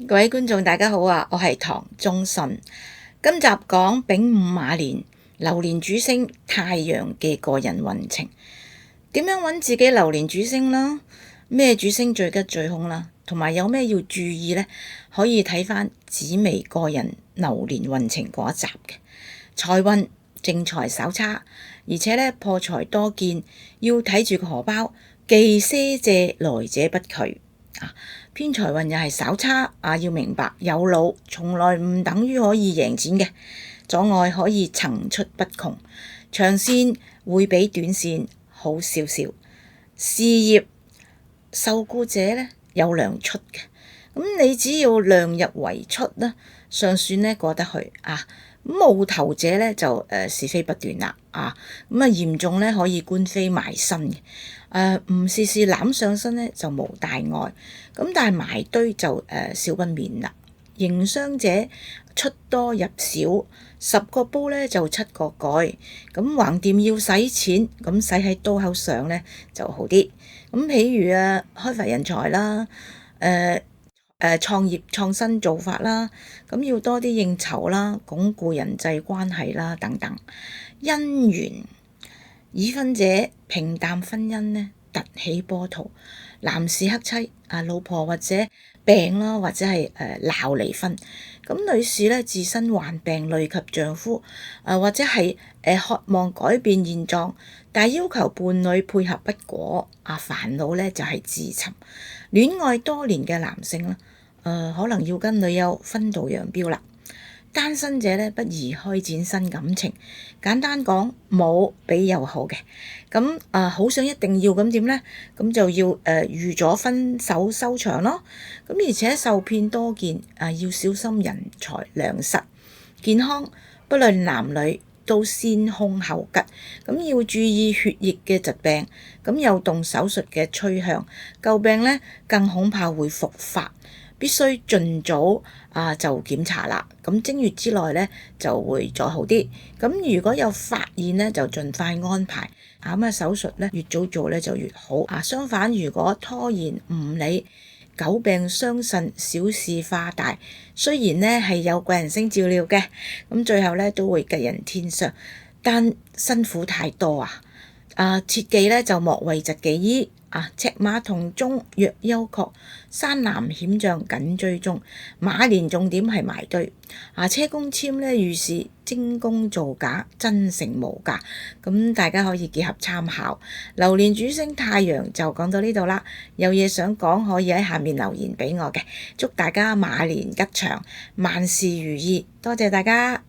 各位觀眾大家好啊，我係唐中信。今集講丙午馬年流年主星太陽嘅個人運程，點樣揾自己流年主星啦？咩主星最吉最凶啦？同埋有咩要注意呢？可以睇翻紫微個人流年運程嗰一集嘅。財運正財稍差，而且咧破財多見，要睇住個荷包，忌賒借來者不拒。偏財運又係稍差，要明白有腦從來唔等於可以贏錢嘅，阻礙可以層出不窮，長線會比短線好少少。事業受僱者咧有糧出嘅，咁你只要量入為出啦，尚算咧過得去啊。冇頭者咧就是非不斷啦嚴重咧可以官非埋身嘅，唔事事攬上身咧就無大礙，咁但係埋堆就少不免啦。營商者出多入少，10個煲咧就7個蓋，咁橫掂要使錢，咁使喺刀口上咧就好啲。咁譬如開發人才啦，創業創新做法啦，咁要多啲應酬啦，鞏固人際關係啦等等。姻緣已婚者平淡婚姻呢突起波濤，男士克妻老婆或者病啦，或者係鬧離婚。咁女士咧自身患病累及丈夫，或者係渴望改變現狀，但係要求伴侶配合不果，煩惱咧就係自尋。戀愛多年嘅男性啦，可能要跟女友分道揚鑣啦。單身者咧不宜開展新感情，簡單講冇比有好嘅。咁好想一定要咁點咧？咁就要預咗分手收場咯。咁而且受騙多見，要小心人財兩失。健康不論男女都先凶後吉，咁要注意血液嘅疾病，咁有動手術嘅趨向，舊病咧更恐怕會復發。必須盡早就檢查啦，咁正月之內咧就會再好啲。咁如果有發現咧，就盡快安排。手術咧越早做咧就越好。相反如果拖延唔理，久病傷腎，小事化大。雖然咧係有貴人星照料嘅，咁最後咧都會吉人天相，但辛苦太多切記咧就莫諱疾忌醫。赤馬同中若休確，山南險象緊追蹤。馬年重點係埋堆。車公簽咧預示精工造假，真誠無價。咁大家可以結合參考。流年主星太陽就講到呢度啦。有嘢想講可以喺下面留言俾我嘅。祝大家馬年吉祥，萬事如意。多謝大家。